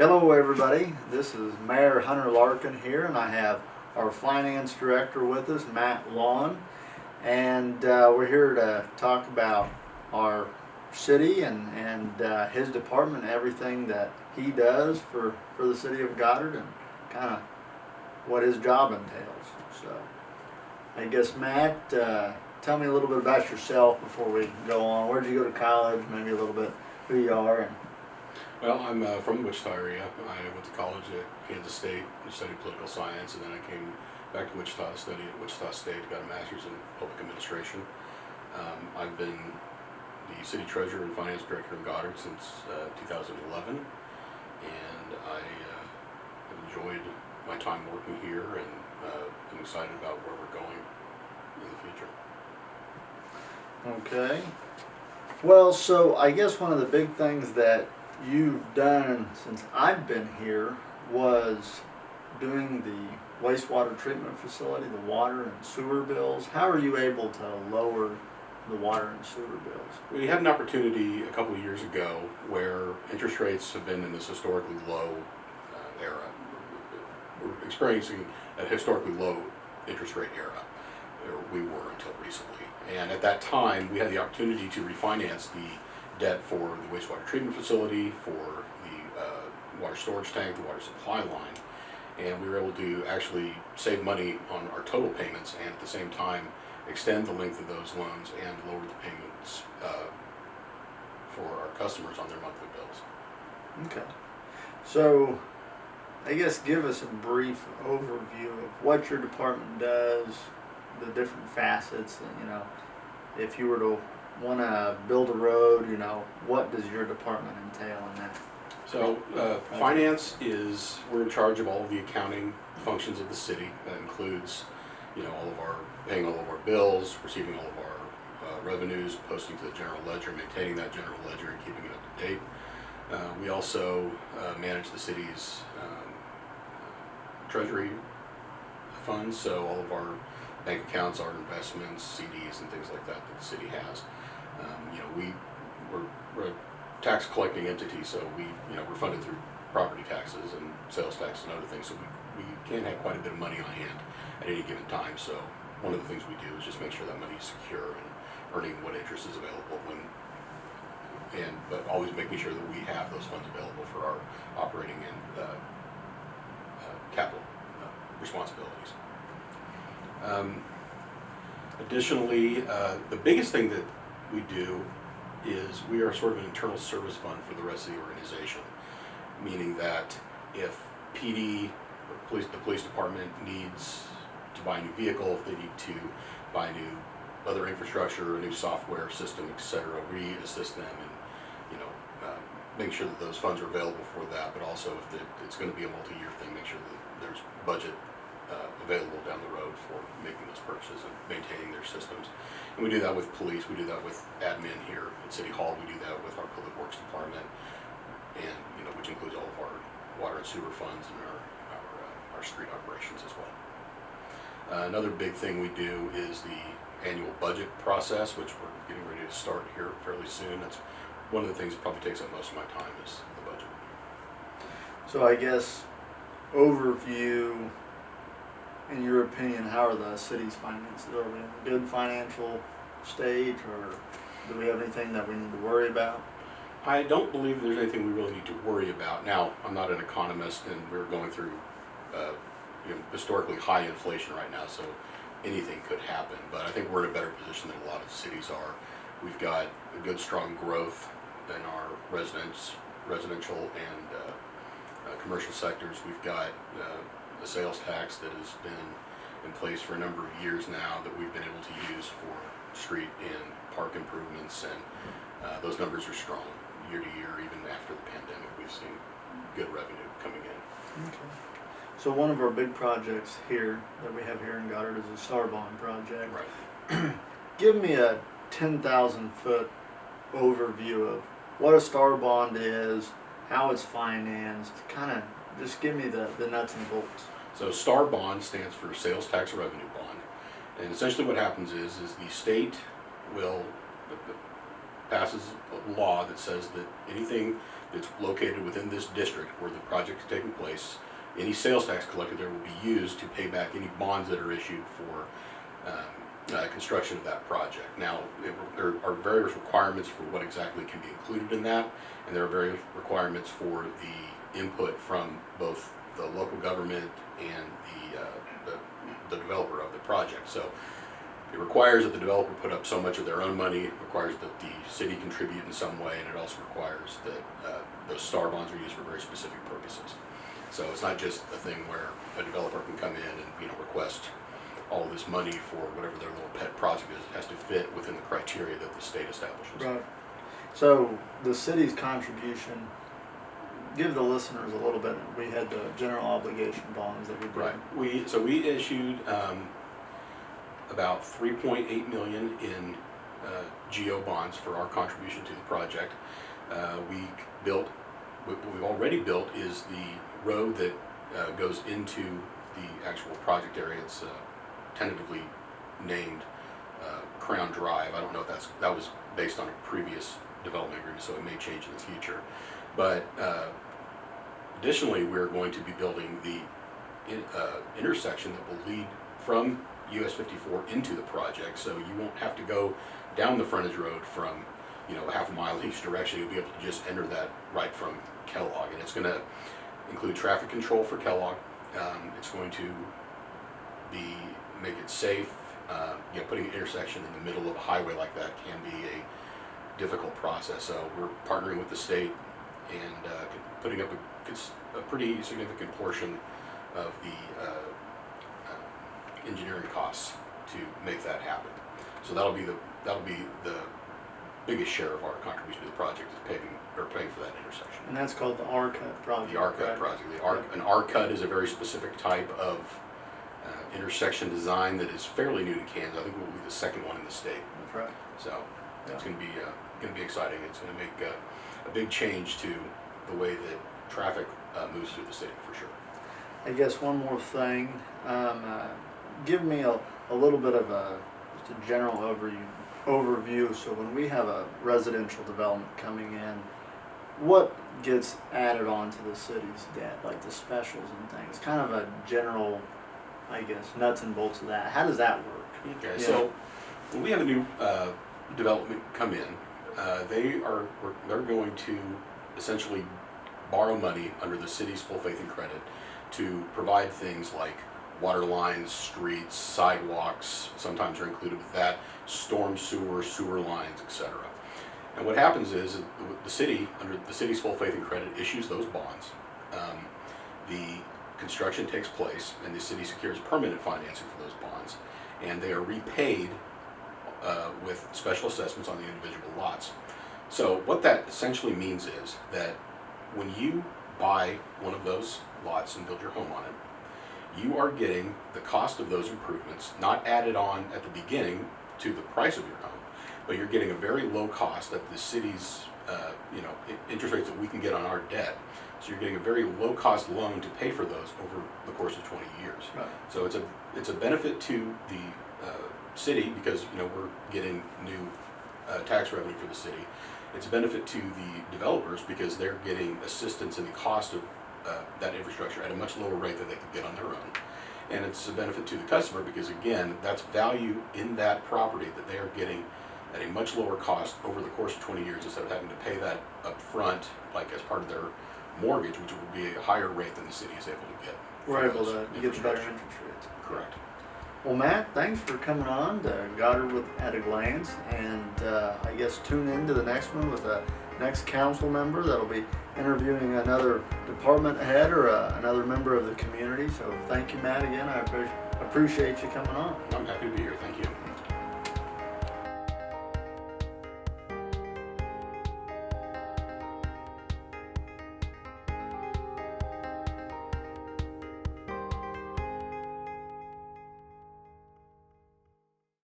Hello everybody, this is Mayor Hunter Larkin here, and I have our Finance Director with us, Matt Lawn, and we're here to talk about our city and his department, everything that he does for the City of Goddard, and kind of what his job entails. So I guess Matt, tell me a little bit about yourself before we go on. Where'd you go to college? Maybe a little bit who you are. Well, I'm from the Wichita area. I went to college at Kansas State and studied political science, and then I came back to Wichita to study at Wichita State, got a master's in public administration. I've been the city treasurer and finance director in Goddard since 2011, and I have enjoyed my time working here, and I'm excited about where we're going in the future. Okay. Well, so I guess one of the big things that you've done since I've been here was doing the wastewater treatment facility, the water and sewer bills. How are you able to lower the water and sewer bills? We had an opportunity a couple of years ago where interest rates have been in this historically low era. We're experiencing a historically low interest rate era, or we were until recently. And at that time, we had the opportunity to refinance the debt for the wastewater treatment facility, for the water storage tank, the water supply line, and we were able to actually save money on our total payments and at the same time extend the length of those loans and lower the payments for our customers on their monthly bills. Okay. So I guess give us a brief overview of what your department does, the different facets, and if you were to want to build a road, what does your department entail in that? So finance is, we're in charge of all of the accounting functions of the city. That includes, paying all of our bills, receiving all of our revenues, posting to the general ledger, maintaining that general ledger, and keeping it up to date. We also manage the city's treasury funds, so all of our bank accounts, our investments, CDs, and things like that the city has. We're a tax collecting entity, so we're funded through property taxes and sales tax and other things, so we can have quite a bit of money on hand at any given time. So one of the things we do is just make sure that money is secure and earning what interest is available but always making sure that we have those funds available for our operating and capital responsibilities. Additionally, the biggest thing that we do is we are sort of an internal service fund for the rest of the organization, meaning that if PD, the police department, needs to buy a new vehicle, if they need to buy new other infrastructure, a new software system, etc., we assist them in make sure that those funds are available for that, but also if it's going to be a multi-year thing, make sure that there's budget available down the road for making those purchases and maintaining their systems. And we do that with police, we do that with admin here at City Hall, we do that with our Public Works Department, and which includes all of our water and sewer funds and our street operations as well. Another big thing we do is the annual budget process, which we're getting ready to start here fairly soon. That's one of the things that probably takes up most of my time is the budget. So I guess overview, in your opinion, how are the city's finances? Are we in a good financial stage, or do we have anything that we need to worry about? I don't believe there's anything we really need to worry about. Now, I'm not an economist, and we're going through historically high inflation right now, so anything could happen. But I think we're in a better position than a lot of cities are. We've got a good, strong growth in our residential and commercial sectors. We've got a sales tax that has been in place for a number of years now that we've been able to use for street and park improvements, and those numbers are strong year to year. Even after the pandemic, we've seen good revenue coming in. Okay. So one of our big projects here that we have here in Goddard is a Star Bond project. Right. Give me a 10,000 foot overview of what a Star Bond is, how it's financed, kind of just give me the nuts and bolts. So STAR bond stands for Sales Tax Revenue Bond, and essentially what happens is the state will, passes a law that says that anything that's located within this district where the project is taking place, any sales tax collected there will be used to pay back any bonds that are issued for construction of that project. Now, there are various requirements for what exactly can be included in that, and there are various requirements for the input from both the local government and the developer of the project. So it requires that the developer put up so much of their own money, it requires that the city contribute in some way, and it also requires that those STAR bonds are used for very specific purposes. So it's not just a thing where a developer can come in and request all this money for whatever their little pet project is. It has to fit within the criteria that the state establishes. Right. So the city's contribution, give the listeners a little bit. We had the general obligation bonds that we did. Right. We issued about 3.8 million in GO bonds for our contribution to the project. What we've already built is the road that goes into the actual project area. It's tentatively named Crown Drive. I don't know if that was based on a previous development agreement, so it may change in the future. But additionally, we're going to be building the intersection that will lead from US 54 into the project, so you won't have to go down the frontage road from a half a mile each direction. You'll be able to just enter that right from Kellogg, and it's going to include traffic control for Kellogg. It's going to make it safe. Putting an intersection in the middle of a highway like that can be a difficult process. So we're partnering with the state and putting up a pretty significant portion of the engineering costs to make that happen. So that'll be the biggest share of our contribution to the project is paying for that intersection. And that's called the R-Cut project. The R-Cut project. An R-Cut is a very specific type of intersection design that is fairly new to Kansas. I think we'll be the second one in the state. That's right. So it's going to be exciting. It's going to make a big change to the way that traffic moves through the city for sure. I guess one more thing. Give me a little bit of just a general overview. So when we have a residential development coming in, what gets added onto the city's debt, like the specials and things? Kind of a general, I guess, nuts and bolts of that. How does that work? Okay, so when we have a new development come in, they're going to essentially borrow money under the city's full faith and credit to provide things like water lines, streets, sidewalks, sometimes are included with that, storm sewer lines, etc. And what happens is the city, under the city's full faith and credit, issues those bonds. The construction takes place and the city secures permanent financing for those bonds, and they are repaid with special assessments on the individual lots. So what that essentially means is that when you buy one of those lots and build your home on it, you are getting the cost of those improvements not added on at the beginning to the price of your home, but you're getting a very low cost at the city's interest rates that we can get on our debt. So you're getting a very low cost loan to pay for those over the course of 20 years. Right. So it's a benefit to the city because we're getting new tax revenue for the city. It's a benefit to the developers because they're getting assistance in the cost of that infrastructure at a much lower rate than they could get on their own. And it's a benefit to the customer because, again, that's value in that property that they are getting at a much lower cost over the course of 20 years instead of having to pay that up front, like as part of their mortgage, which would be a higher rate than the city is able to get. We're able to get the better interest rates. Correct. Well, Matt, thanks for coming on to Goddard at a Glance, and I guess tune in to the next one with the next council member that'll be interviewing another department head or another member of the community. So thank you, Matt, again. I appreciate you coming on. I'm happy to be here. Thank you.